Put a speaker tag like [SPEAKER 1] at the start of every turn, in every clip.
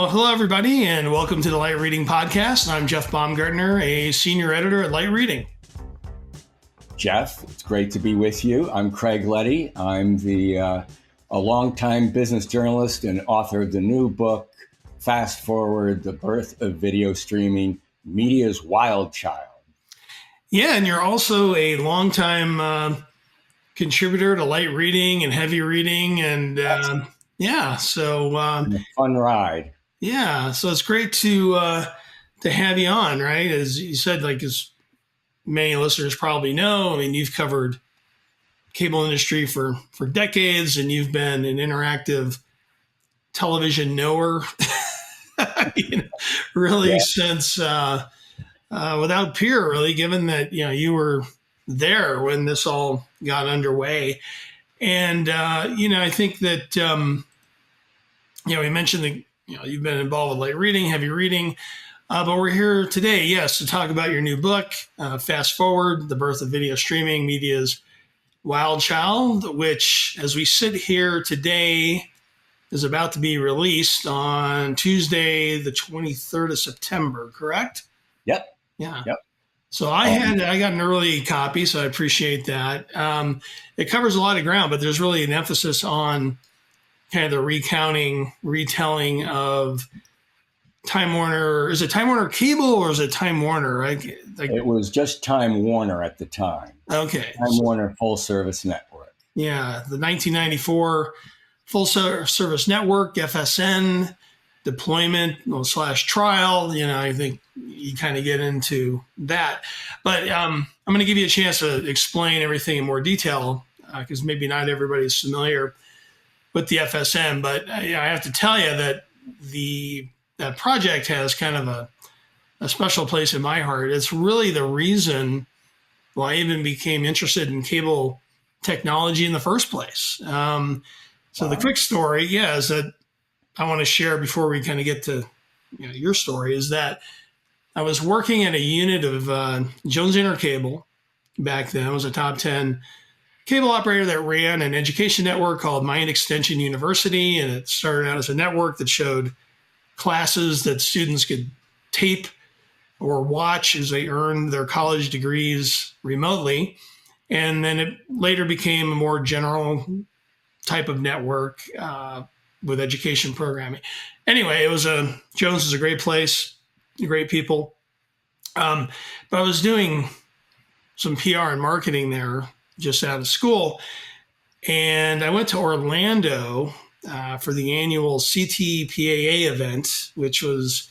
[SPEAKER 1] Well, hello, everybody, and welcome to the Light Reading Podcast. I'm Jeff Baumgartner, a senior editor at Light Reading.
[SPEAKER 2] Jeff, it's great to be with you. I'm Craig Leddy. I'm a longtime business journalist and author of the new book, Fast Forward, The Birth of Video Streaming, Media's Wild Child. Yeah,
[SPEAKER 1] and you're also a longtime contributor to Light Reading and Heavy Reading. And so...
[SPEAKER 2] a fun ride.
[SPEAKER 1] Yeah, so it's great to have you on, right? As you said, as many listeners probably know, I mean, you've covered cable industry for decades, and you've been an interactive television knower, since without peer, really, given that you were there when this all got underway, and I think that we mentioned you've been involved with Light Reading, Heavy Reading, but we're here today, yes, to talk about your new book, Fast Forward, The Birth of Video Streaming, Media's Wild Child, which, as we sit here today, is about to be released on Tuesday, the 23rd of September, correct?
[SPEAKER 2] Yep.
[SPEAKER 1] Yeah.
[SPEAKER 2] Yep.
[SPEAKER 1] So I got an early copy, so I appreciate that. It covers a lot of ground, but there's really an emphasis on kind of the retelling of Time Warner. Is it Time Warner Cable or is it Time Warner?
[SPEAKER 2] It was just Time Warner at the time.
[SPEAKER 1] Okay.
[SPEAKER 2] Time Warner Full Service Network.
[SPEAKER 1] Yeah, the 1994 Full Service Network, FSN, deployment / trial. I think you kind of get into that. But I'm going to give you a chance to explain everything in more detail because maybe not everybody's familiar with the FSM, but I have to tell you that that project has kind of a special place in my heart. It's really the reason why I even became interested in cable technology in the first place. So the quick story, is that I want to share before we kind of get to your story, is that I was working at a unit of Jones Intercable back then. It was a top 10 cable operator that ran an education network called Mind Extension University, and it started out as a network that showed classes that students could tape or watch as they earned their college degrees remotely. And then it later became a more general type of network with education programming. Anyway, Jones is a great place, great people. But I was doing some PR and marketing there just out of school. And I went to Orlando for the annual CTPAA event, which was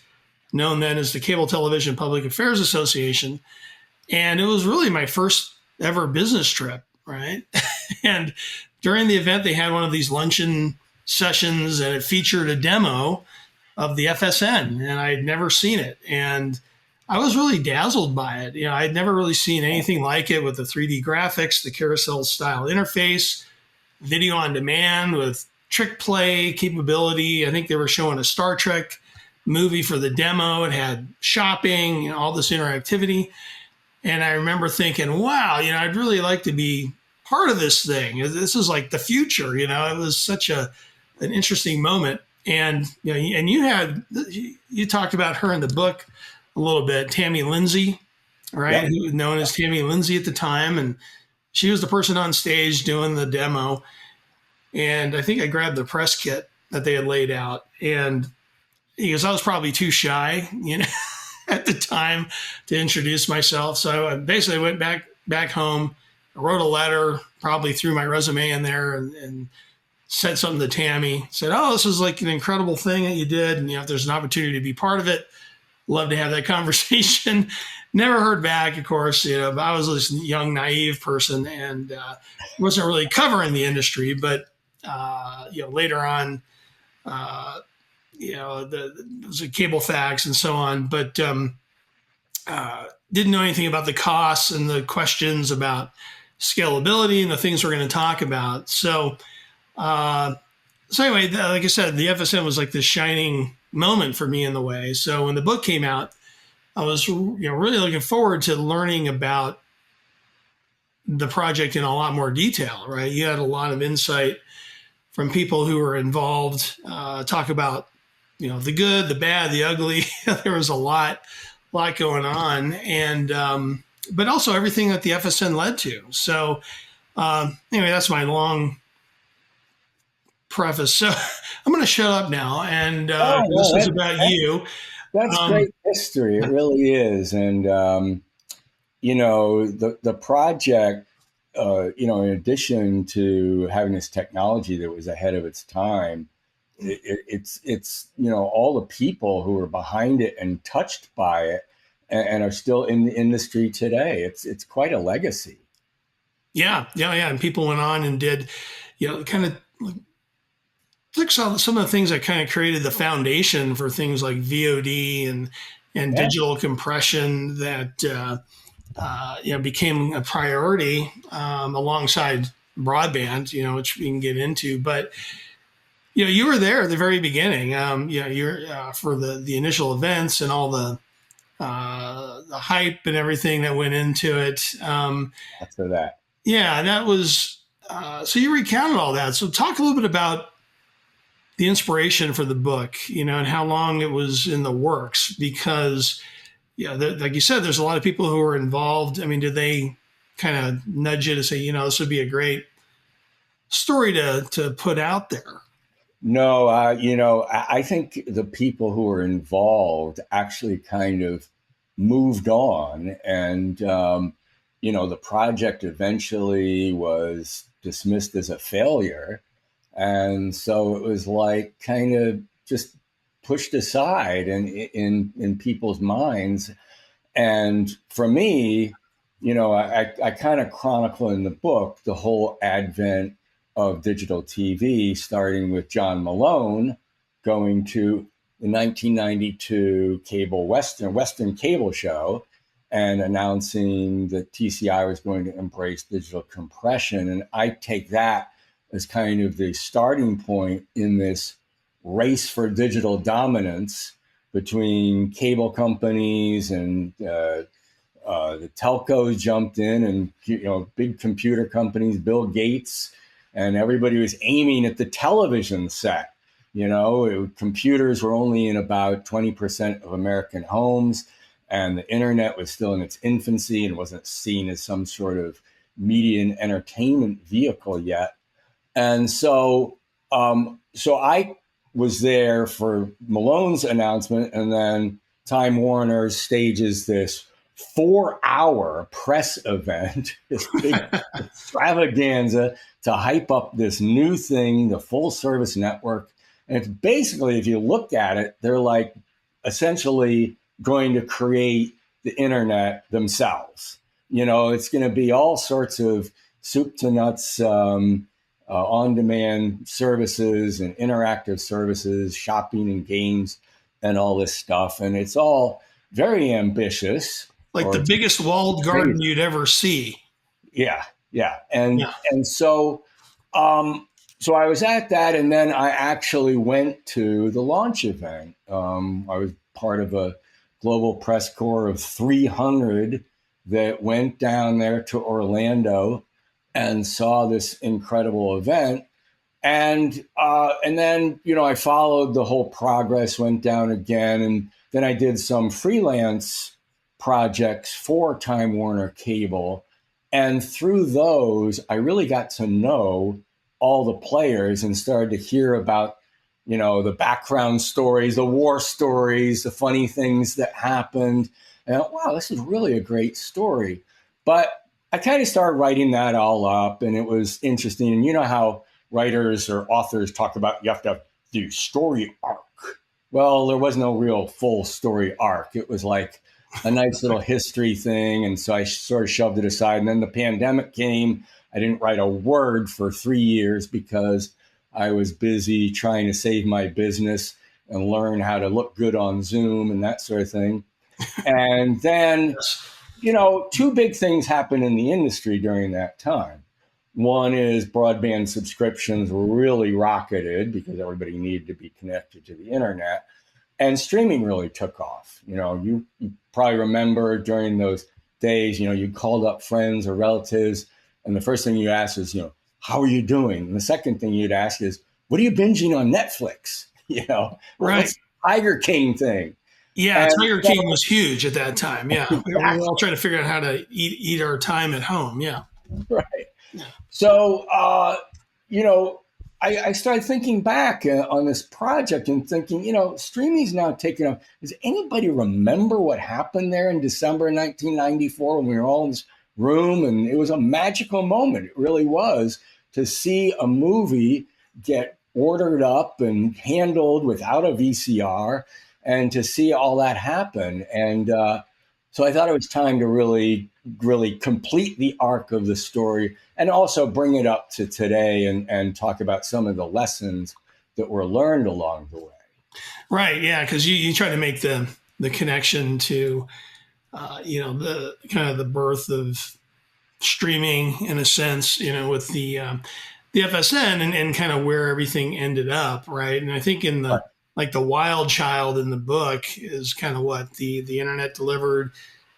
[SPEAKER 1] known then as the Cable Television Public Affairs Association. And it was really my first ever business trip, right? And during the event, they had one of these luncheon sessions, and it featured a demo of the FSN, and I had never seen it. And I was really dazzled by it. I'd never really seen anything like it with the 3D graphics, the carousel style interface, video on demand with trick play capability. I think they were showing a Star Trek movie for the demo. It had shopping, all this interactivity. And I remember thinking, wow, I'd really like to be part of this thing. This is like the future. It was such an interesting moment. And, and you talked about her in the book a little bit, Tammy Lindsay, right? Who was known as Tammy Lindsay at the time. And she was the person on stage doing the demo. And I think I grabbed the press kit that they had laid out. And because I was probably too shy, at the time to introduce myself. So I basically went back home, I wrote a letter, probably threw my resume in there and said something to Tammy, said, oh, this is like an incredible thing that you did. And if there's an opportunity to be part of it, love to have that conversation. Never heard back, of course, but I was this young, naive person and wasn't really covering the industry. But, later on, there was a cable fax and so on, but didn't know anything about the costs and the questions about scalability and the things we're going to talk about. So anyway, like I said, the FSM was like this shining moment for me in the way. So when the book came out, I was really looking forward to learning about the project in a lot more detail, right? You had a lot of insight from people who were involved, talk about the good, the bad, the ugly. There was a lot going on, and but also everything that the FSN led to. So anyway, that's my long preface. So I'm going to shut up now, and
[SPEAKER 2] Oh,
[SPEAKER 1] this
[SPEAKER 2] no,
[SPEAKER 1] is about you.
[SPEAKER 2] that's
[SPEAKER 1] Um,
[SPEAKER 2] great history. It really is. And, the project, in addition to having this technology that was ahead of its time, it's all the people who were behind it and touched by it and are still in the industry today. It's quite a legacy.
[SPEAKER 1] yeah. And people went on and did, kind of took some of the things that kind of created the foundation for things like VOD and
[SPEAKER 2] Yeah,
[SPEAKER 1] digital compression that became a priority alongside broadband, which we can get into. But you were there at the very beginning. You're for the initial events and all the hype and everything that went into it.
[SPEAKER 2] after that.
[SPEAKER 1] Yeah, that was. So you recounted all that. So talk a little bit about the inspiration for the book, and how long it was in the works. Because, like you said, there's a lot of people who are involved. I mean, did they kind of nudge you to say, this would be a great story to put out there?
[SPEAKER 2] No, I think the people who were involved actually kind of moved on, and the project eventually was dismissed as a failure, and so it was like kind of just pushed aside and in people's minds. And for me, I kind of chronicle in the book the whole advent of digital TV, starting with John Malone going to the 1992 cable Western cable show and announcing that TCI was going to embrace digital compression. And I take that as kind of the starting point in this race for digital dominance between cable companies and the telcos jumped in, and big computer companies, Bill Gates, and everybody was aiming at the television set. Computers were only in about 20% of American homes, and the internet was still in its infancy and wasn't seen as some sort of media and entertainment vehicle yet. And so I was there for Malone's announcement, and then Time Warner stages this 4-hour press event, this big extravaganza to hype up this new thing, the full service network. And it's basically, if you look at it, they're like essentially going to create the internet themselves. It's going to be all sorts of soup to nuts on-demand services and interactive services, shopping and games and all this stuff. And it's all very ambitious.
[SPEAKER 1] Like the biggest walled garden you'd ever see.
[SPEAKER 2] Yeah. And so I was at that, and then I actually went to the launch event. I was part of a global press corps of 300 that went down there to Orlando and saw this incredible event. And then, I followed the whole progress, went down again, and then I did some freelance projects for Time Warner Cable. And through those, I really got to know all the players and started to hear about, the background stories, the war stories, the funny things that happened. And I thought, wow, this is really a great story. But I kind of started writing that all up, and it was interesting. And you know how writers or authors talk about you have to do story arc. Well, there was no real full story arc. It was like a nice little history thing. And so I sort of shoved it aside. And then the pandemic came. I didn't write a word for 3 years because I was busy trying to save my business and learn how to look good on Zoom and that sort of thing. And then, two big things happened in the industry during that time. One is broadband subscriptions really rocketed because everybody needed to be connected to the internet. And streaming really took off. You probably remember during those days, you called up friends or relatives, and the first thing you asked is, how are you doing? And the second thing you'd ask is, what are you binging on Netflix?
[SPEAKER 1] Right.
[SPEAKER 2] Tiger King thing.
[SPEAKER 1] Yeah,
[SPEAKER 2] And
[SPEAKER 1] Tiger King was huge at that time. Yeah, we were
[SPEAKER 2] exactly,
[SPEAKER 1] all trying to figure out how to eat our time at home. Yeah,
[SPEAKER 2] right.
[SPEAKER 1] yeah,
[SPEAKER 2] So, you know, I started thinking back on this project and thinking, streaming's now taken off. Does anybody remember what happened there in December 1994 when we were all in this room? And it was a magical moment. It really was, to see a movie get ordered up and handled without a VCR, and to see all that happen. And so I thought it was time to really, really complete the arc of the story and also bring it up to today, and talk about some of the lessons that were learned along the way.
[SPEAKER 1] right. Yeah, because you try to make the connection to the kind of the birth of streaming in a sense, with the FSN, and kind of where everything ended up, right? And I think in
[SPEAKER 2] Right.
[SPEAKER 1] the wild child in the book is kind of what the internet delivered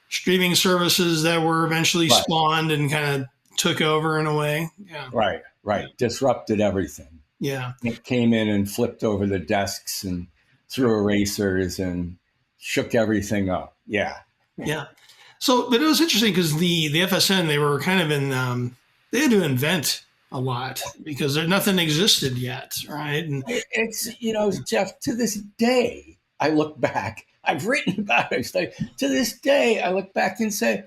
[SPEAKER 1] streaming services that were eventually
[SPEAKER 2] Right.
[SPEAKER 1] spawned and kind of took over in a way. Yeah.
[SPEAKER 2] Right, right. Disrupted everything.
[SPEAKER 1] Yeah.
[SPEAKER 2] It came in and flipped over the desks and threw erasers and shook everything up. Yeah.
[SPEAKER 1] Yeah. So, but it was interesting because the FSN, they were kind of they had to invent a lot because nothing existed yet, right? And
[SPEAKER 2] It's, Jeff, to this day, I look back, I've written about it. To this day, I look back and say,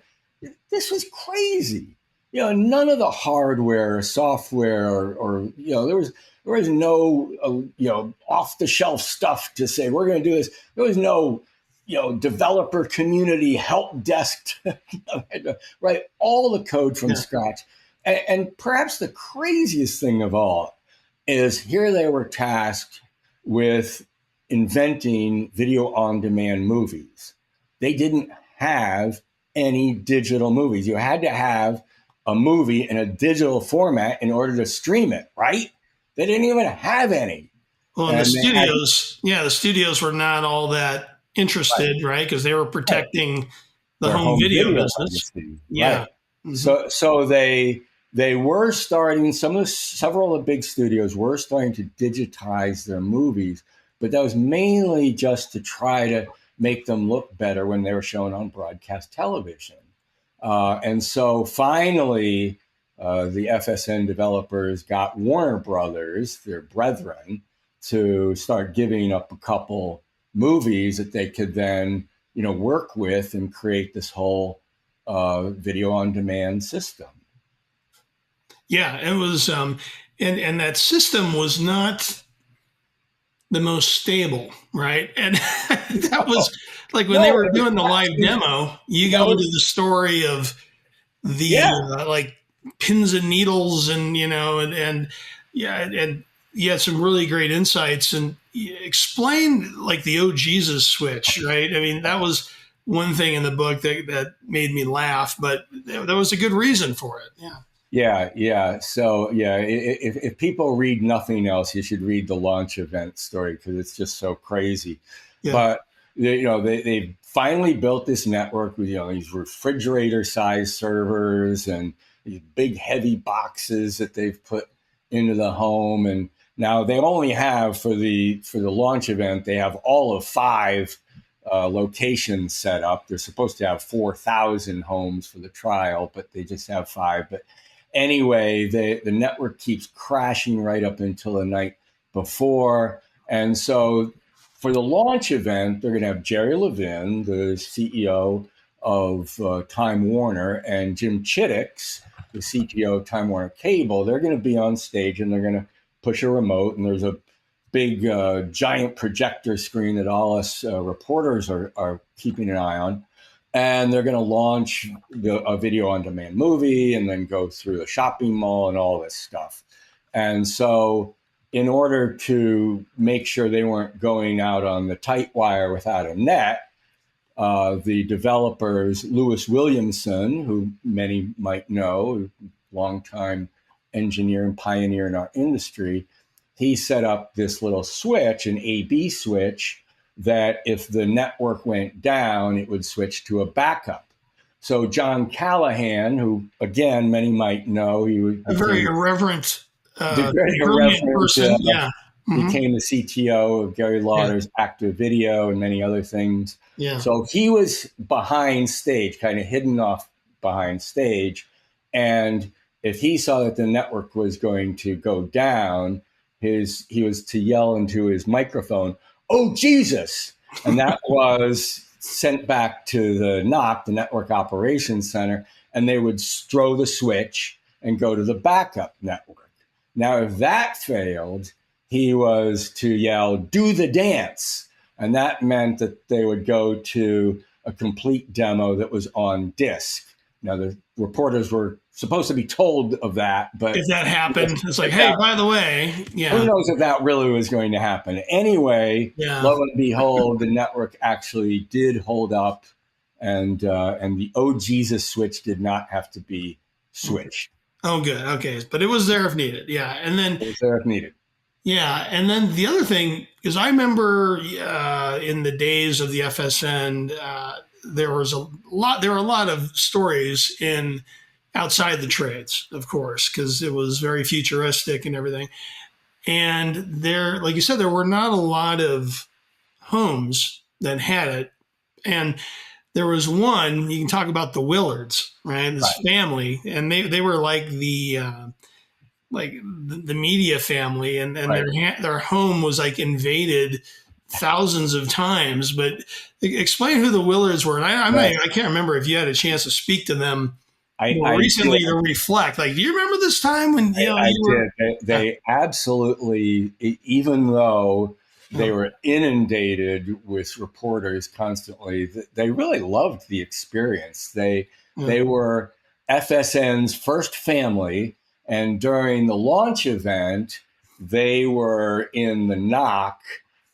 [SPEAKER 2] this was crazy. None of the hardware or software or there was no, off the shelf stuff to say, we're going to do this. There was no, developer community help desk, write all the code from scratch. And perhaps the craziest thing of all is, here they were tasked with inventing video on demand movies. They didn't have any digital movies. You had to have a movie in a digital format in order to stream it, right? They didn't even have any.
[SPEAKER 1] Well, and the studios were not all that interested, right? Because they were protecting the home video business. Yeah.
[SPEAKER 2] Right. Mm-hmm. So they were starting, several of the big studios were starting to digitize their movies, but that was mainly just to try to make them look better when they were shown on broadcast television. And so finally, the FSN developers got Warner Brothers, their brethren, to start giving up a couple movies that they could then, work with and create this whole video on demand system.
[SPEAKER 1] Yeah, it was, and that system was not the most stable, right? And that was like when they were doing the live demo, you go into the story of the like pins and needles, and and you had some really great insights, and explained like the "Oh Jesus" switch, right? I mean, that was one thing in the book that made me laugh, but there was a good reason for it. Yeah.
[SPEAKER 2] Yeah. So, if people read nothing else, you should read the launch event story, because it's just so crazy. Yeah. But they finally built this network with these refrigerator-sized servers and these big heavy boxes that they've put into the home. And now they only have for the launch event, they have all of 5 locations set up. They're supposed to have 4,000 homes for the trial, but they just have 5. But anyway, the network keeps crashing right up until the night before. And so for the launch event, they're going to have Jerry Levin, the CEO of Time Warner, and Jim Chittix, the CTO of Time Warner Cable. They're going to be on stage, and they're going to push a remote, and there's a big giant projector screen that all us reporters are keeping an eye on. And they're going to launch a video on demand movie, and then go through the shopping mall and all this stuff. And so in order to make sure they weren't going out on the tight wire without a net, the developers, Lewis Williamson, who many might know, longtime engineer and pioneer in our industry, he set up this little switch, an AB switch, that if the network went down, it would switch to a backup. So John Callahan, who, again, many might know, he was
[SPEAKER 1] a very irreverent person.
[SPEAKER 2] became the CTO of Gary Lauder's Active Video and many other things.
[SPEAKER 1] Yeah.
[SPEAKER 2] So he was behind stage, kind of hidden off behind stage. And if he saw that the network was going to go down, he was to yell into his microphone, "Oh, Jesus!" And that was sent back to the NOC, the Network Operations Center, and they would throw the switch and go to the backup network. Now, if that failed, he was to yell, "Do the dance." And that meant that they would go to a complete demo that was on disk. Now, the reporters were supposed to be told of that, but
[SPEAKER 1] if that happened, it's like, hey, by the way,
[SPEAKER 2] who knows if that really was going to happen? Anyway, lo and behold, the network actually did hold up, and the "Oh Jesus" switch did not have to be switched.
[SPEAKER 1] Oh, good. Okay, but it was there if needed. Yeah, and then
[SPEAKER 2] it was there if needed.
[SPEAKER 1] Yeah, and then the other thing is, I remember in the days of the FSN, there were a lot of stories outside the trades, of course, because it was very futuristic and everything. And there, like you said, there were not a lot of homes that had it. And there was one, you can talk about the Willards, right? This family, and they were like the media family, and their home was like invaded thousands of times. But explain who the Willards were. And I can't remember if you had a chance to speak to them recently to reflect. Like, do you remember this time when
[SPEAKER 2] I did? They absolutely, even though they were inundated with reporters constantly, they really loved the experience. They were FSN's first family. And during the launch event, they were in the NOC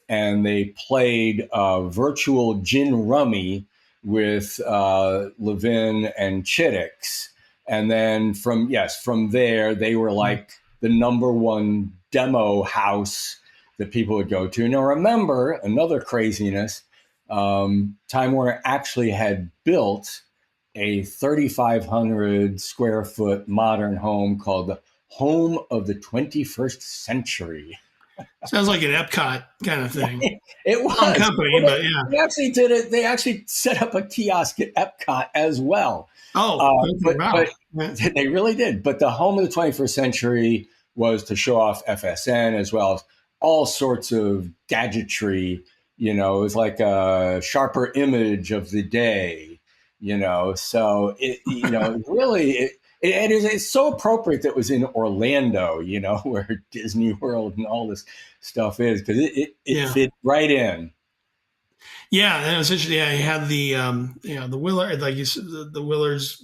[SPEAKER 2] and they played virtual gin rummy with Levin and Chittix. And then from there, they were like the number one demo house that people would go to. Now, remember, another craziness, Time Warner actually had built a 3,500 square foot modern home called the Home of the 21st Century.
[SPEAKER 1] Sounds like an Epcot kind of thing.
[SPEAKER 2] It was.
[SPEAKER 1] Company, but yeah.
[SPEAKER 2] They actually did it. They actually set up a kiosk at Epcot as well.
[SPEAKER 1] Oh,
[SPEAKER 2] but they really did. But the Home of the 21st Century was to show off FSN as well as all sorts of gadgetry. It was like a sharper image of the day. So it's so appropriate that it was in Orlando, where Disney World and all this stuff is, because it fit right in.
[SPEAKER 1] Yeah, and it was interesting. Yeah, he had the Willard, like you said, the Willards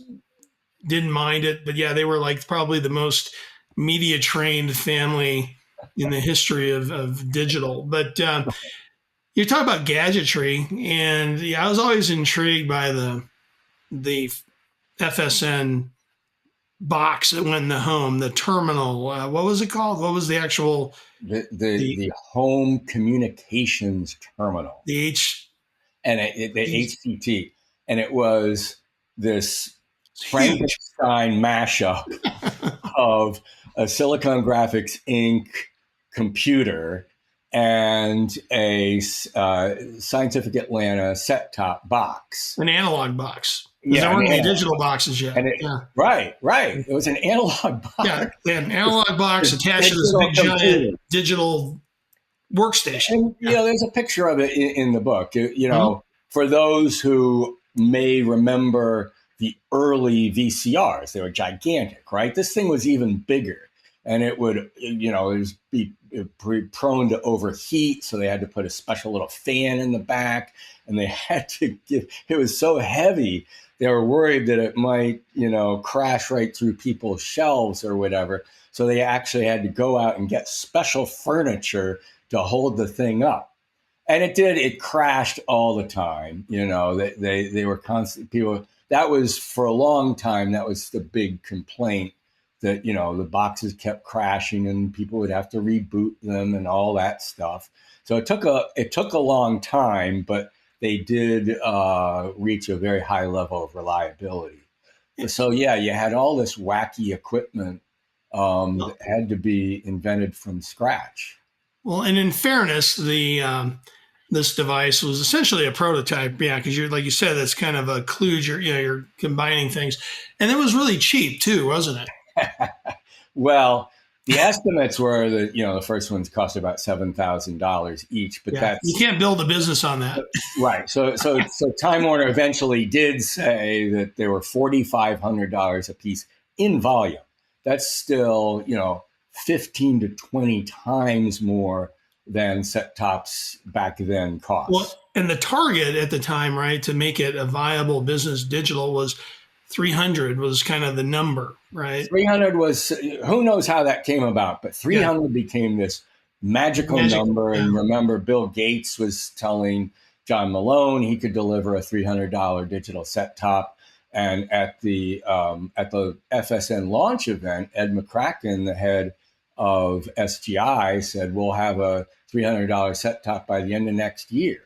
[SPEAKER 1] didn't mind it, but yeah, they were like probably the most media trained family in the history of digital. But you're talking about gadgetry, and I was always intrigued by the FSN box that went in the home, the terminal. What was it called? What was the actual
[SPEAKER 2] the home communications terminal?
[SPEAKER 1] The
[SPEAKER 2] HCT, and it was this Frankenstein mashup of a Silicon Graphics Inc. computer and a Scientific Atlanta set-top box.
[SPEAKER 1] An analog box. There weren't any digital boxes yet.
[SPEAKER 2] Right. It was an analog box.
[SPEAKER 1] Yeah, they had an analog box attached to this big giant digital workstation.
[SPEAKER 2] And, there's a picture of it in the book. For those who may remember the early VCRs, they were gigantic, right? This thing was even bigger. And it would, be prone to overheat. So they had to put a special little fan in the back. And they had to it was so heavy. They were worried that it might, crash right through people's shelves or whatever. So they actually had to go out and get special furniture to hold the thing up. And it did. It crashed all the time. They were constant people. That was for a long time. That was the big complaint, that, the boxes kept crashing and people would have to reboot them and all that stuff. So it took a long time, but they did reach a very high level of reliability. So you had all this wacky equipment that had to be invented from scratch.
[SPEAKER 1] Well, and in fairness, the this device was essentially a prototype, yeah, because you're like you said, that's kind of a kludge. You're combining things, and it was really cheap too, wasn't it?
[SPEAKER 2] Well, the estimates were that the first ones cost about $7,000 each, but
[SPEAKER 1] Yeah, you
[SPEAKER 2] that's
[SPEAKER 1] can't build a business on that.
[SPEAKER 2] right. So Time Warner eventually did say that they were $4,500 a piece in volume. That's still 15 to 20 times more than set tops back then
[SPEAKER 1] Well,
[SPEAKER 2] cost.
[SPEAKER 1] and the target at the time, right, to make it a viable business digital was 300 was kind of the number, right?
[SPEAKER 2] 300 was, who knows how that came about, but
[SPEAKER 1] Yeah,
[SPEAKER 2] 300 became this magical
[SPEAKER 1] magic.
[SPEAKER 2] number.
[SPEAKER 1] Yeah.
[SPEAKER 2] And remember, Bill Gates was telling John Malone he could deliver a $300 digital set top. And at the FSN launch event, Ed McCracken, the head of SGI, said, we'll have a $300 set top by the end of next year.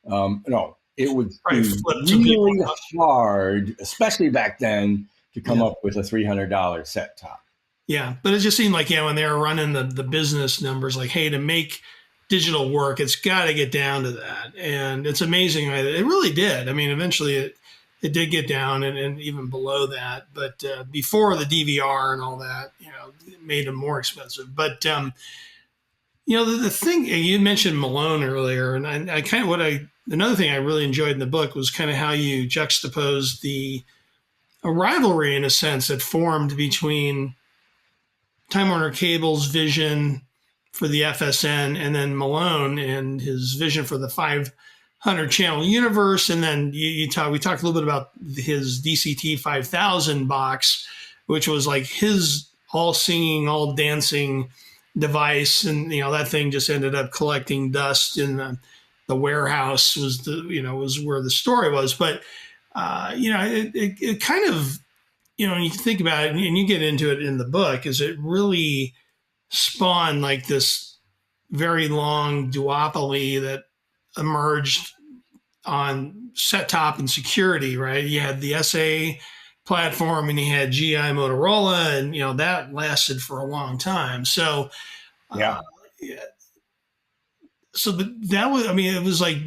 [SPEAKER 2] No, it would
[SPEAKER 1] Probably
[SPEAKER 2] be
[SPEAKER 1] flip some people.
[SPEAKER 2] really hard, especially back then, to come
[SPEAKER 1] Yeah.
[SPEAKER 2] up with a $300 set top.
[SPEAKER 1] Yeah, but it just seemed like when they were running the business numbers, like, hey, to make digital work, it's got to get down to that, and it's amazing. Right? It really did. I mean, eventually it did get down and even below that, but before the DVR and all that, it made them more expensive. But the thing you mentioned Malone earlier, and I kind of another thing I really enjoyed in the book was kind of how you juxtaposed a rivalry in a sense that formed between Time Warner Cable's vision for the FSN, and then Malone and his vision for the 500 channel universe. And then we talked a little bit about his DCT 5000 box, which was like his all singing, all dancing device. And, that thing just ended up collecting dust in the warehouse was was where the story was. But, it kind of, when you think about it and you get into it in the book, is it really spawned like this very long duopoly that emerged on set top and security, right? You had the SA platform and you had GI Motorola, and that lasted for a long time. So
[SPEAKER 2] Yeah.
[SPEAKER 1] yeah. So that was, I mean, it was like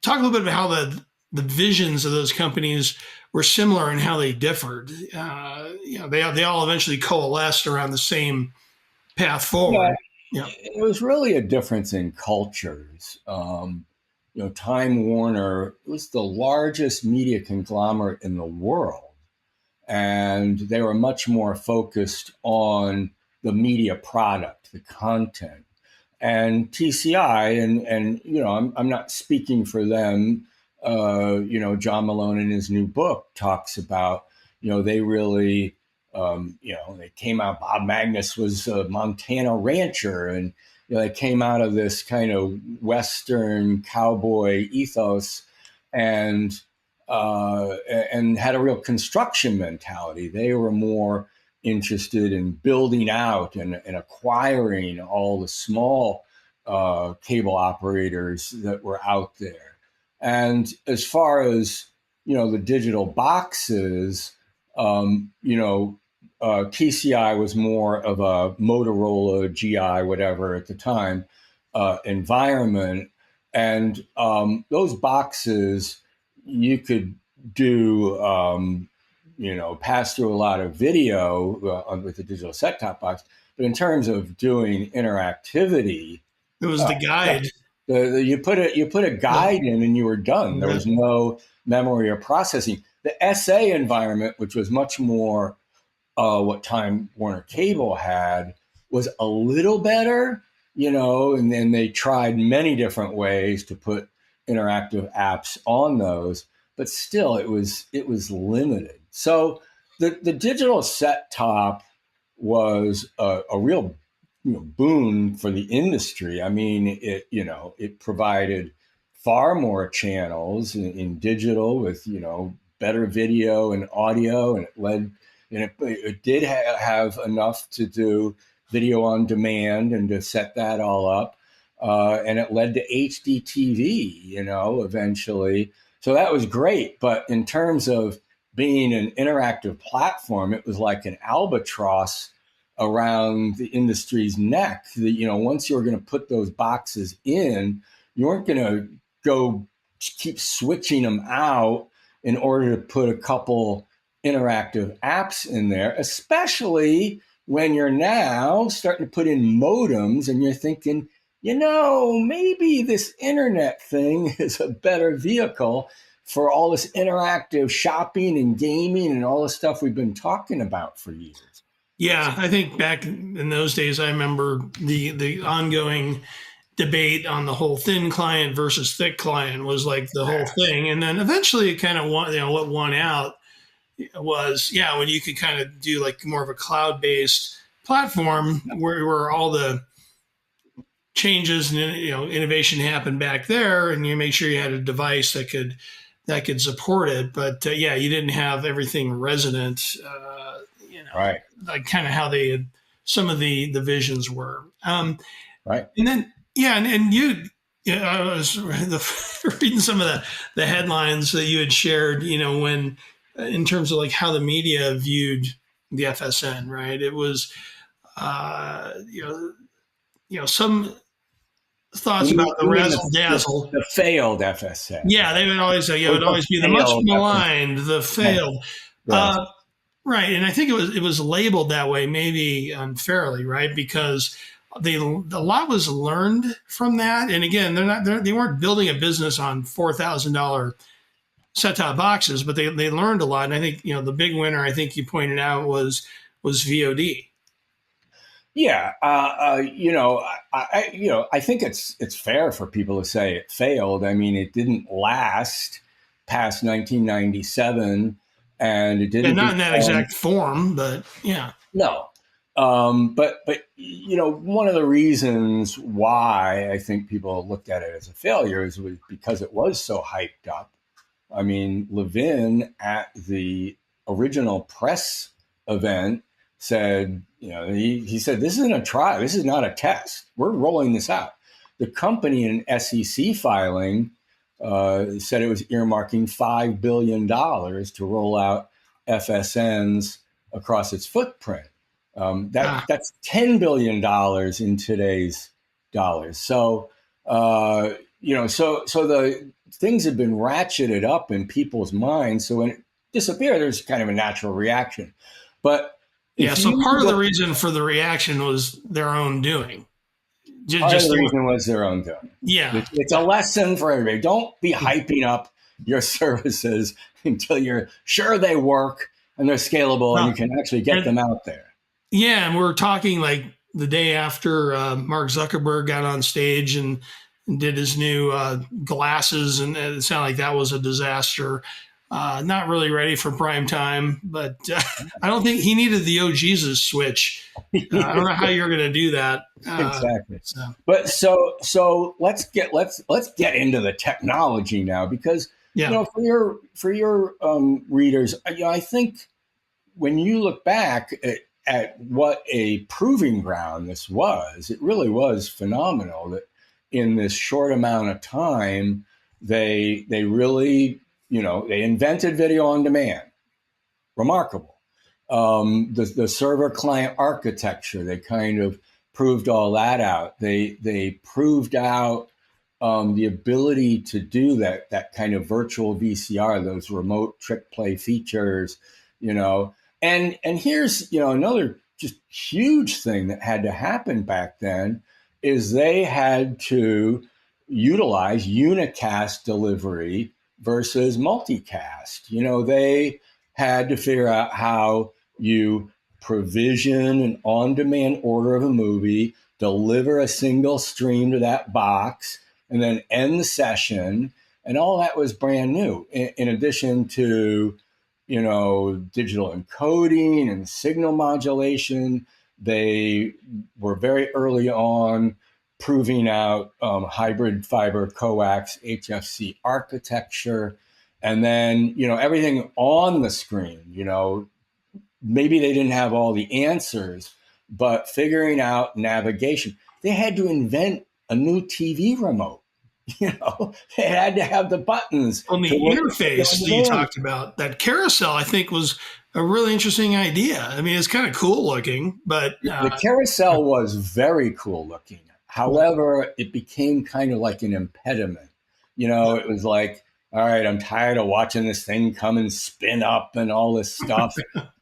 [SPEAKER 1] talk a little bit about how the visions of those companies were similar and how they differed. They all eventually coalesced around the same path forward. Yeah.
[SPEAKER 2] It was really a difference in cultures. Time Warner was the largest media conglomerate in the world, and they were much more focused on the media product, the content. And TCI, and I'm not speaking for them. John Malone in his new book talks about, they really, they came out. Bob Magnus was a Montana rancher, and they came out of this kind of Western cowboy ethos, and had a real construction mentality. They were more interested in building out and acquiring all the small cable operators that were out there. And as far as the digital boxes, TCI was more of a Motorola, GI, whatever at the time, environment. And those boxes, you could do, pass through a lot of video with the digital set-top box. But in terms of doing interactivity,
[SPEAKER 1] it was the guide.
[SPEAKER 2] You put a guide in and you were done. There was no memory or processing. The SA environment, which was much more what Time Warner Cable had, was a little better, and then they tried many different ways to put interactive apps on those, but still it was limited. So the digital set top was a real boon for the industry. I mean, it provided far more channels in digital with better video and audio, and it did have enough to do video on demand and to set that all up, and it led to HD TV, eventually. So that was great. But in terms of being an interactive platform, it was like an albatross around the industry's neck that, once you were going to put those boxes in, you weren't going to go keep switching them out in order to put a couple interactive apps in there, especially when you're now starting to put in modems and you're thinking, maybe this internet thing is a better vehicle for all this interactive shopping and gaming and all the stuff we've been talking about for years.
[SPEAKER 1] Yeah, I think back in those days, I remember the ongoing debate on the whole thin client versus thick client was like the whole thing. And then eventually it kind of what won out was, when you could kind of do like more of a cloud-based platform where all the changes and innovation happened back there, and you make sure you had a device that could support it. But you didn't have everything resonant,
[SPEAKER 2] right?
[SPEAKER 1] Like kind of how they had some of the visions were,
[SPEAKER 2] right?
[SPEAKER 1] And then and you. I was reading some of the headlines that you had shared. When in terms of like how the media viewed the FSN, right? It was, some thoughts about the razzle dazzle,
[SPEAKER 2] the failed FSN.
[SPEAKER 1] Yeah, they would always say, it would always be the much maligned, the failed, yes. Right. And I think it was labeled that way, maybe unfairly, right? Because a lot was learned from that. And again, they weren't building a business on $4,000 set-top boxes, but they learned a lot. And I think, the big winner, I think you pointed out, was VOD.
[SPEAKER 2] Yeah. I think it's fair for people to say it failed. I mean, it didn't last past 1997, and it didn't.
[SPEAKER 1] And not in that exact form, but yeah.
[SPEAKER 2] No. But one of the reasons why I think people looked at it as a failure was because it was so hyped up. I mean, Levin at the original press event said, he said, this isn't a trial. This is not a test. We're rolling this out. The company in an SEC filing said it was earmarking $5 billion to roll out FSNs across its footprint. That's $10 billion in today's dollars. So, so the things have been ratcheted up in people's minds. So when it disappeared, there's kind of a natural reaction. But
[SPEAKER 1] so part of the reason for the reaction was their own doing.
[SPEAKER 2] Part of the reason was their own doing.
[SPEAKER 1] Yeah.
[SPEAKER 2] It's a lesson for everybody. Don't be hyping up your services until you're sure they work and they're scalable and you can actually get them out there.
[SPEAKER 1] Yeah, and we're talking like the day after Mark Zuckerberg got on stage and did his new glasses, and it sounded like that was a disaster. Not really ready for prime time, but I don't think he needed the "Oh Jesus" switch. I don't know how you're going to do that.
[SPEAKER 2] Exactly. But so let's get into the technology now, because for your readers, I think when you look back at what a proving ground this was, it really was phenomenal that in this short amount of time, they really, they invented video on demand. Remarkable. The server client architecture, they kind of proved all that out. They proved out the ability to do that kind of virtual VCR, those remote trick play features, And here's, another just huge thing that had to happen back then is they had to utilize unicast delivery versus multicast. They had to figure out how you provision an on-demand order of a movie, deliver a single stream to that box, and then end the session. And all that was brand new, in addition to digital encoding and signal modulation. They were very early on proving out hybrid fiber coax HFC architecture. And then, everything on the screen, maybe they didn't have all the answers, but figuring out navigation. They had to invent a new TV remote. They had to have the buttons.
[SPEAKER 1] On the interface that you talked about, that carousel, I think, was a really interesting idea. I mean, it's kind of cool looking, but
[SPEAKER 2] The carousel was very cool looking. However, it became kind of like an impediment. It was like, all right, I'm tired of watching this thing come and spin up and all this stuff.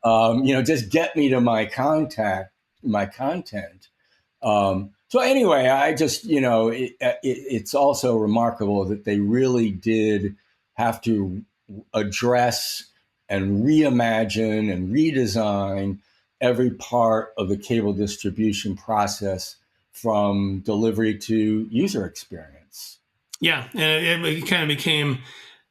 [SPEAKER 2] Just get me to my content. So anyway, I just, it's also remarkable that they really did have to address and reimagine and redesign every part of the cable distribution process from delivery to user experience.
[SPEAKER 1] yeah, and it kind of became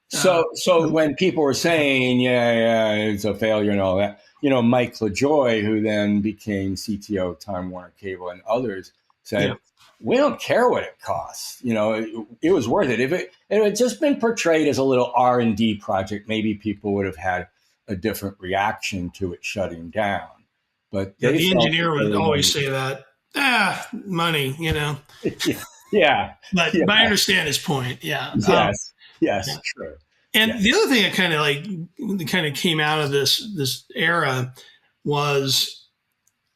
[SPEAKER 2] So when people were saying, yeah, it's a failure and all that, Mike LaJoy, who then became CTO of Time Warner Cable and others, said,
[SPEAKER 1] yeah.
[SPEAKER 2] we don't care what it costs. It was worth it. If it had just been portrayed as a little R&D project, maybe people would have had a different reaction to it shutting down. But
[SPEAKER 1] the engineer would always say that, money,
[SPEAKER 2] Yeah.
[SPEAKER 1] But I understand his point. Yeah.
[SPEAKER 2] Yes.
[SPEAKER 1] Yeah.
[SPEAKER 2] True.
[SPEAKER 1] And
[SPEAKER 2] yes.
[SPEAKER 1] The other thing that kind of came out of this era was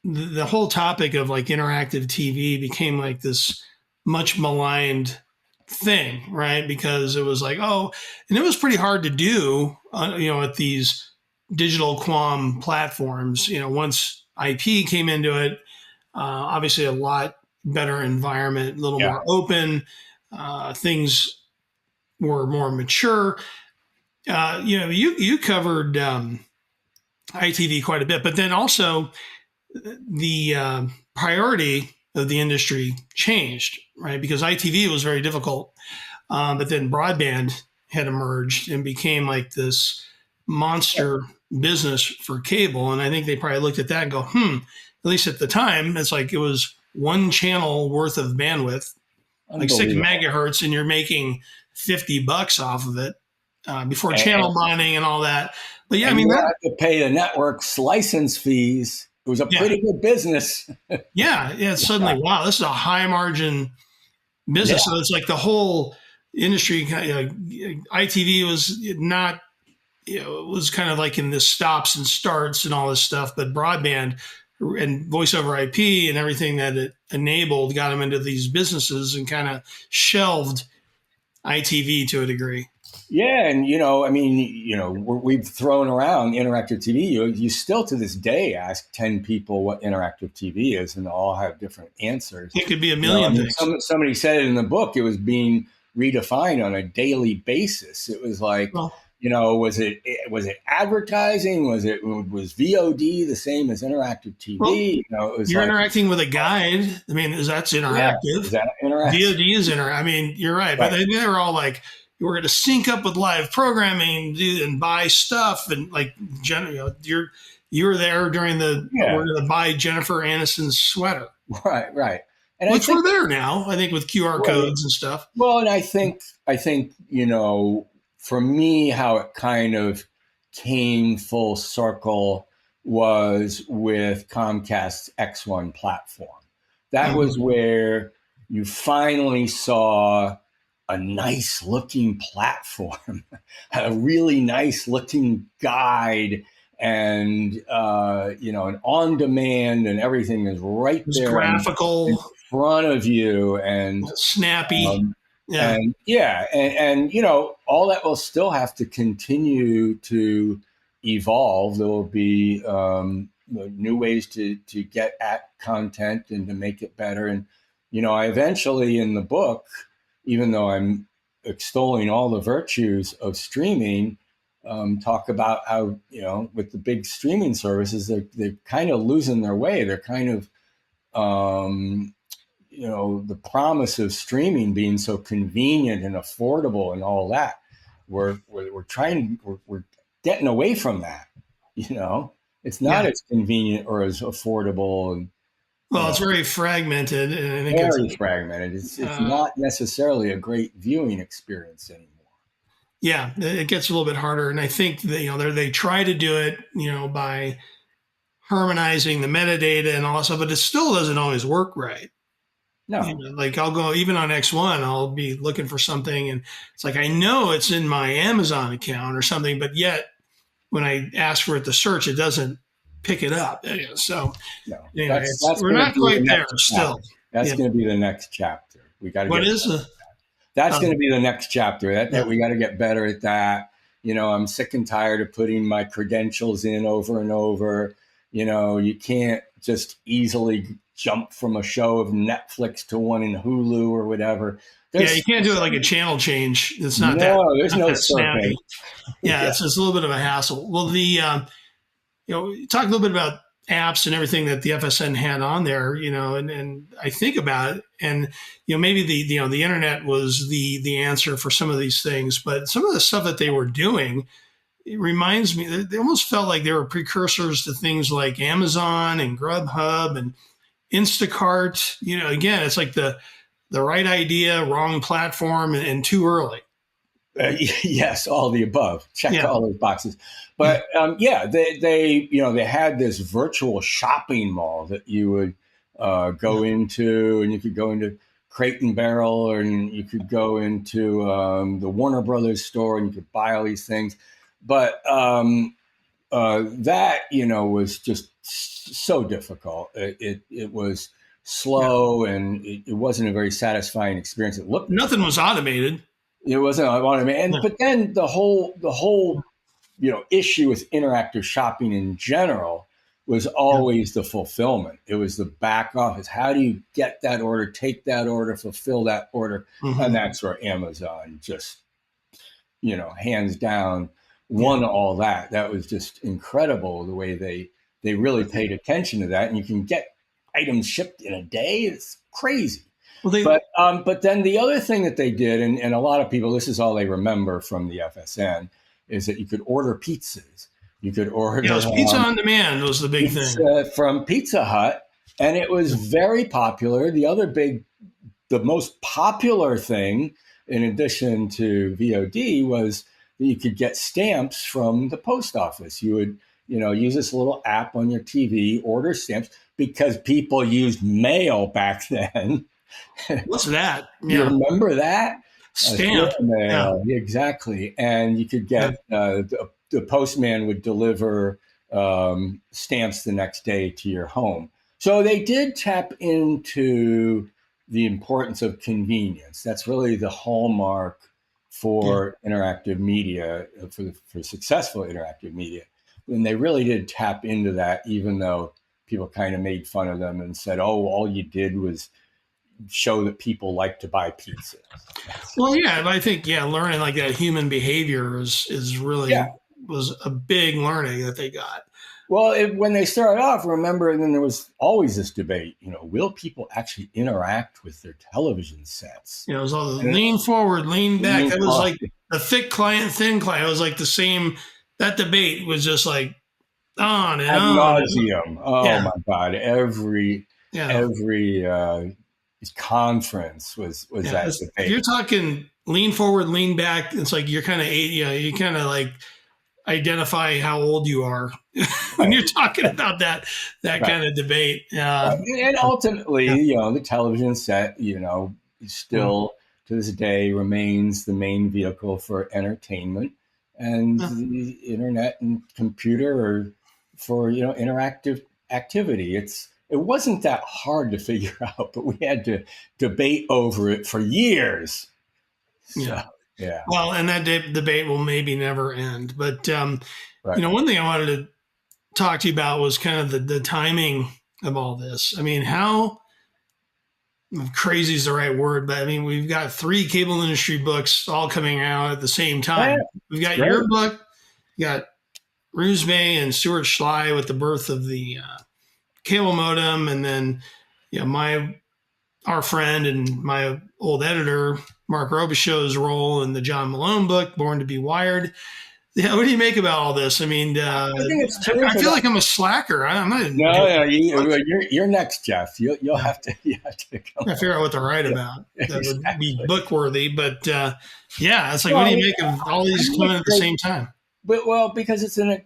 [SPEAKER 1] the whole topic of like interactive TV became like this much maligned thing, right? Because it was like, and it was pretty hard to do, at these digital QAM platforms. Once IP came into it, obviously a lot better environment, a little more open, things were more mature. You covered ITV quite a bit, but then also the priority of the industry changed, right? Because ITV was very difficult, but then broadband had emerged and became like this monster business for cable. And I think they probably looked at that and go, at least at the time, it's like it was one channel worth of bandwidth, like 6 megahertz, and you're making $50 off of it before channel bonding and all that. But yeah,
[SPEAKER 2] you had to pay the network's license fees. It was a pretty good business.
[SPEAKER 1] Yeah. Suddenly, wow, this is a high margin business. So it's like the whole industry, ITV was not, it was kind of like in this stops and starts and all this stuff, but broadband and voice over IP and everything that it enabled got them into these businesses and kind of shelved ITV to a degree.
[SPEAKER 2] Yeah, and we've thrown around interactive TV. You still to this day ask 10 people what interactive TV is, and they all have different answers.
[SPEAKER 1] It could be a million things.
[SPEAKER 2] Somebody said it in the book. It was being redefined on a daily basis. It was like, was it advertising? Was VOD the same as interactive TV?
[SPEAKER 1] You're interacting with a guide. I mean, that's interactive.
[SPEAKER 2] Yeah, is that interactive?
[SPEAKER 1] VOD is interactive. I mean, you're right. But they were all like, we're going to sync up with live programming and buy stuff. And like, you were there during we're going to buy Jennifer Aniston's sweater.
[SPEAKER 2] Right.
[SPEAKER 1] And which we're there now, I think, with QR codes and stuff.
[SPEAKER 2] Well, and I think, for me, how it kind of came full circle was with Comcast's X1 platform. That was where you finally saw a nice looking platform, a really nice looking guide, and an on demand, and everything is right there,
[SPEAKER 1] graphical,
[SPEAKER 2] in front of you, and
[SPEAKER 1] snappy.
[SPEAKER 2] And all that will still have to continue to evolve. There will be new ways to get at content and to make it better. And I eventually in the book, even though I'm extolling all the virtues of streaming, talk about how, with the big streaming services, they're kind of losing their way. They're kind of, the promise of streaming being so convenient and affordable and all that. We're getting away from that. It's not as convenient or as affordable. And
[SPEAKER 1] well, it's very fragmented, and I think
[SPEAKER 2] very fragmented. It's not necessarily a great viewing experience anymore.
[SPEAKER 1] Yeah, it gets a little bit harder, and I think that, they try to do it, by harmonizing the metadata and all that stuff, but it still doesn't always work right.
[SPEAKER 2] No,
[SPEAKER 1] like I'll go even on X1, I'll be looking for something, and it's like I know it's in my Amazon account or something, but yet when I ask for it to search, it doesn't pick it up. So
[SPEAKER 2] No,
[SPEAKER 1] anyway,
[SPEAKER 2] that's
[SPEAKER 1] we're
[SPEAKER 2] going to
[SPEAKER 1] not
[SPEAKER 2] be
[SPEAKER 1] quite
[SPEAKER 2] the
[SPEAKER 1] there
[SPEAKER 2] next
[SPEAKER 1] still.
[SPEAKER 2] chapter. That's
[SPEAKER 1] Yeah.
[SPEAKER 2] going to be the next chapter. We got to
[SPEAKER 1] What
[SPEAKER 2] get.
[SPEAKER 1] is the?
[SPEAKER 2] That's going to be the next chapter. That we got to get better at that. I'm sick and tired of putting my credentials in over and over. You can't just easily jump from a show of Netflix to one in Hulu or whatever.
[SPEAKER 1] You can't do it like a channel change. It's not
[SPEAKER 2] there's no
[SPEAKER 1] snappy.
[SPEAKER 2] Yeah,
[SPEAKER 1] it's just a little bit of a hassle. Well, talk a little bit about apps and everything that the FSN had on there, and I think about it, and maybe the internet was the answer for some of these things, but some of the stuff that they were doing, it reminds me, they almost felt like they were precursors to things like Amazon and Grubhub and Instacart. Again, it's like the right idea, wrong platform, and too early.
[SPEAKER 2] Yes, all the above. Check all those boxes. But they had this virtual shopping mall that you would go into, and you could go into Crate and Barrel, and you could go into the Warner Brothers store, and you could buy all these things. But that was just so difficult. It was slow, and it wasn't a very satisfying experience.
[SPEAKER 1] Nothing was automated.
[SPEAKER 2] It wasn't automated, but then the whole issue with interactive shopping in general was always the fulfillment. It was the back office. How do you get that order, take that order, fulfill that order? Mm-hmm. And that's where Amazon just, hands down won all that. That was just incredible the way they really paid attention to that. And you can get items shipped in a day. It's crazy. Well, but then the other thing that they did, and a lot of people, this is all they remember from the FSN, is that you could order pizzas. You could order
[SPEAKER 1] pizza on demand was the big thing
[SPEAKER 2] from Pizza Hut, and it was very popular. The most popular thing, in addition to VOD, was that you could get stamps from the post office. You would use this little app on your TV, order stamps, because people used mail back then.
[SPEAKER 1] What's that?
[SPEAKER 2] You remember that?
[SPEAKER 1] Stamp.
[SPEAKER 2] Mail. Yeah. Exactly. And you could get the postman would deliver stamps the next day to your home. So they did tap into the importance of convenience. That's really the hallmark for interactive media, for successful interactive media. And they really did tap into that, even though people kind of made fun of them and said, "Oh, all you did was show that people like to buy pizza."
[SPEAKER 1] Well, I think learning like that human behavior is really was a big learning that they got.
[SPEAKER 2] Well, when they started off, remember, and then there was always this debate, will people actually interact with their television sets?
[SPEAKER 1] It was all the lean forward, lean back. That was like the thick client, thin client. It was like the same. That debate was just like on and
[SPEAKER 2] ad
[SPEAKER 1] on.
[SPEAKER 2] nauseum. Oh my God! Every conference was that debate.
[SPEAKER 1] If you're talking lean forward, lean back, it's like you're kind of you kind of like identify how old you are when you're talking about that kind of debate.
[SPEAKER 2] And ultimately, the television set, still to this day remains the main vehicle for entertainment, and the internet and computer are for interactive activity. It wasn't that hard to figure out, but we had to debate over it for years. So, yeah.
[SPEAKER 1] Well, and that debate will maybe never end. But, one thing I wanted to talk to you about was kind of the timing of all this. I mean, how crazy is the right word, but I mean, we've got 3 cable industry books all coming out at the same time.
[SPEAKER 2] Yeah.
[SPEAKER 1] We've got your book, you got Rusme and Stuart Schley with the birth of the cable modem, and then our friend and my old editor Mark Robichaux's role in the John Malone book, Born to be Wired. Yeah, what do you make about all this? I mean, I think it's terrific. I feel like I'm a slacker. I'm not.
[SPEAKER 2] No, you're next, Jeff. You'll have to come.
[SPEAKER 1] I figure out what to write about that would be book worthy. But it's like, what do you make of all these coming at the same time?
[SPEAKER 2] But because it's an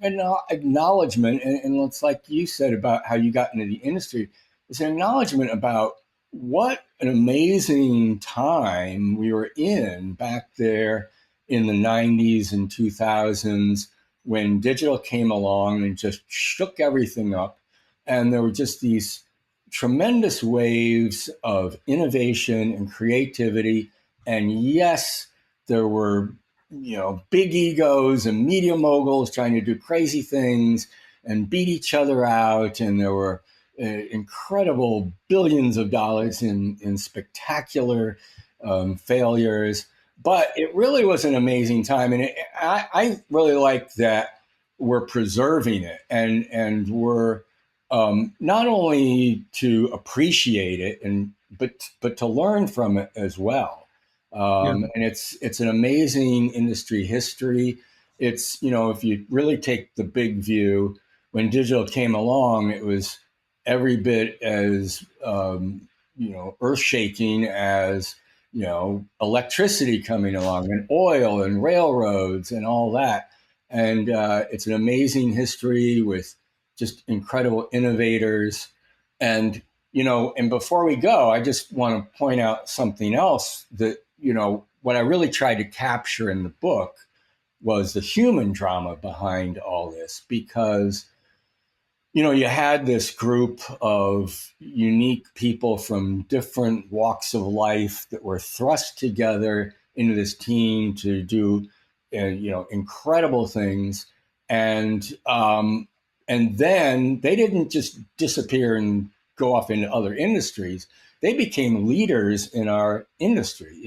[SPEAKER 2] acknowledgement, and it's like you said about how you got into the industry. It's an acknowledgement about what an amazing time we were in back there in the 90s and 2000s, when digital came along and just shook everything up. And there were just these tremendous waves of innovation and creativity. And yes, there were, big egos and media moguls trying to do crazy things and beat each other out. And there were incredible billions of dollars in spectacular failures. But it really was an amazing time. And I really like that we're preserving it and we're not only to appreciate it but to learn from it as well. And it's an amazing industry history. It's, if you really take the big view, when digital came along, it was every bit as earth shaking as electricity coming along and oil and railroads and all that. And it's an amazing history with just incredible innovators. And, and before we go, I just want to point out something else that, what I really tried to capture in the book was the human drama behind all this, because you had this group of unique people from different walks of life that were thrust together into this team to do, incredible things. And then they didn't just disappear and go off into other industries. They became leaders in our industry.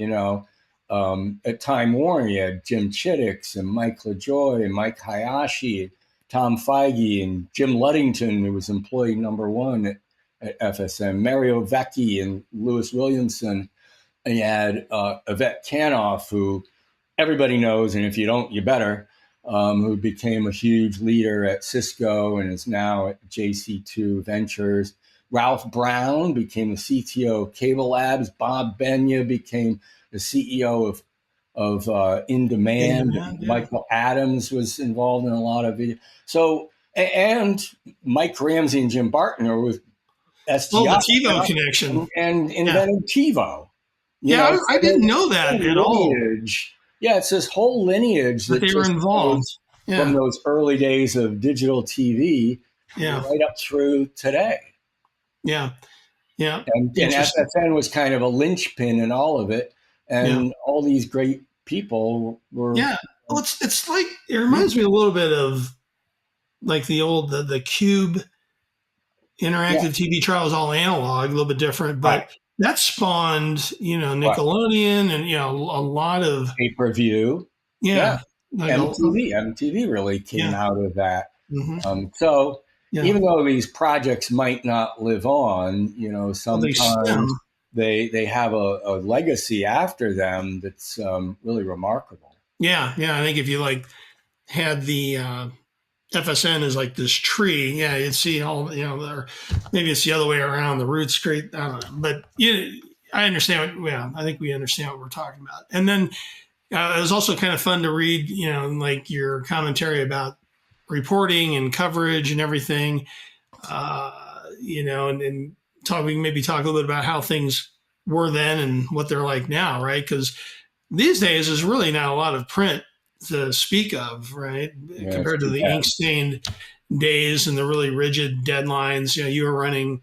[SPEAKER 2] At Time Warner, you had Jim Chittix and Mike LaJoy and Mike Hayashi, Tom Feige and Jim Luddington, who was employee number one at FSM, Mario Vecchi and Lewis Williamson. And you had Yvette Canoff, who everybody knows, and if you don't, you better, who became a huge leader at Cisco and is now at JC2 Ventures. Ralph Brown became the CTO of Cable Labs. Bob Benya became the CEO of In Demand.
[SPEAKER 1] Yeah.
[SPEAKER 2] Michael Adams was involved in a lot of it. So, and Mike Ramsey and Jim Barton are with SGI.
[SPEAKER 1] Well, the TiVo connection.
[SPEAKER 2] And invented TiVo.
[SPEAKER 1] I didn't know that at all.
[SPEAKER 2] Yeah, it's this whole lineage that
[SPEAKER 1] they were involved
[SPEAKER 2] from those early days of digital TV right up through today.
[SPEAKER 1] Yeah.
[SPEAKER 2] And FSN was kind of a linchpin in all of it. And all these great people were.
[SPEAKER 1] Yeah. Well, it's like, it reminds me a little bit of like the old, the Cube interactive TV trial was all analog, a little bit different, but that spawned, Nickelodeon and, a lot of
[SPEAKER 2] pay-per-view.
[SPEAKER 1] Yeah.
[SPEAKER 2] Like MTV really came out of that.
[SPEAKER 1] Mm-hmm.
[SPEAKER 2] Even though these projects might not live on, sometimes they have a legacy after them that's really remarkable.
[SPEAKER 1] Yeah. I think if you had the FSN is like this tree, you'd see all, or maybe it's the other way around, the roots great, I don't know. But I understand. I think we understand what we're talking about. And then it was also kind of fun to read, like your commentary about reporting and coverage and everything, and maybe talk a little bit about how things were then and what they're like now, right? Because these days there's really not a lot of print to speak of, right? Compared to the ink-stained days and the really rigid deadlines. You were running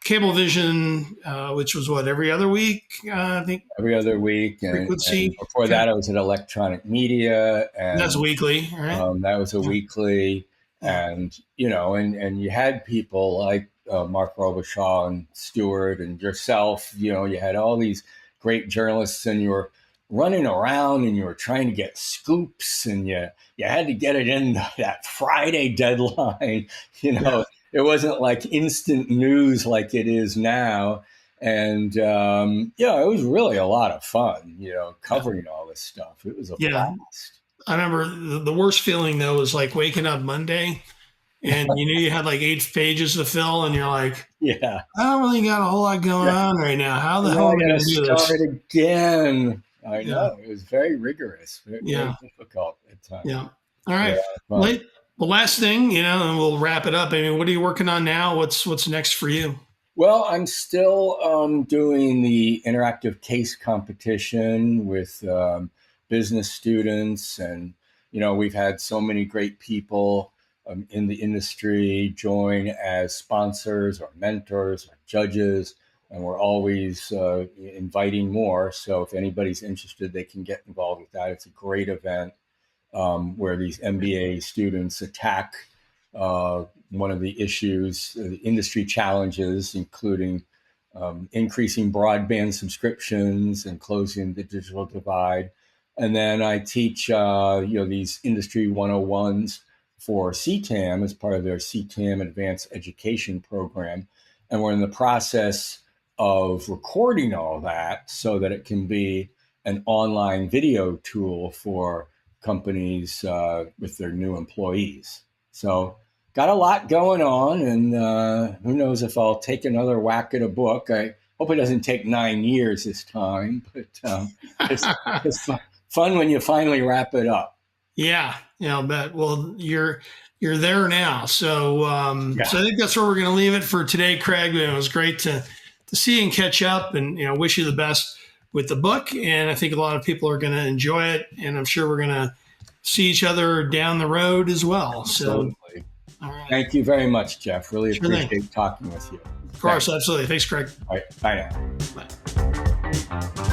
[SPEAKER 1] Cablevision, which was every other week, I think.
[SPEAKER 2] Every other week. And before that, I was at Electronic Media. And
[SPEAKER 1] that's weekly, right?
[SPEAKER 2] That was a weekly. And, and you had people like Mark Robichaud and Stewart and yourself, you had all these great journalists, and you were running around and you were trying to get scoops, and you had to get it in that Friday deadline. It wasn't like instant news like it is now. And, it was really a lot of fun, covering all this stuff. It was a blast.
[SPEAKER 1] I remember the worst feeling, though, was like waking up Monday and you had like 8 pages to fill, and you're like, I don't really got a whole lot going on right now. How the hell am I going to do this?
[SPEAKER 2] Start again. I know. It was very rigorous, very difficult at times.
[SPEAKER 1] Yeah. All right. Well, last thing, and we'll wrap it up. I mean, what are you working on now? What's next for you?
[SPEAKER 2] Well, I'm still doing the interactive case competition with business students, and we've had so many great people in the industry join as sponsors or mentors or judges, and we're always inviting more. So if anybody's interested, they can get involved with that. It's a great event where these MBA students attack one of the issues, the industry challenges, including increasing broadband subscriptions and closing the digital divide. And then I teach, these industry 101s for CTAM as part of their CTAM Advanced Education Program. And we're in the process of recording all that so that it can be an online video tool for companies with their new employees. So got a lot going on, and who knows if I'll take another whack at a book. I hope it doesn't take 9 years this time, but it's fun when you finally wrap it up.
[SPEAKER 1] Yeah, I'll bet. Well, you're there now, so so I think that's where we're going to leave it for today, Craig. It was great to see you and catch up, and wish you the best with the book. And I think a lot of people are going to enjoy it, and I'm sure we're going to see each other down the road as well. So,
[SPEAKER 2] all right. Thank you very much, Jeff. Really appreciate talking with you.
[SPEAKER 1] Of course, absolutely. Thanks, Craig.
[SPEAKER 2] All right, bye now.
[SPEAKER 1] Bye.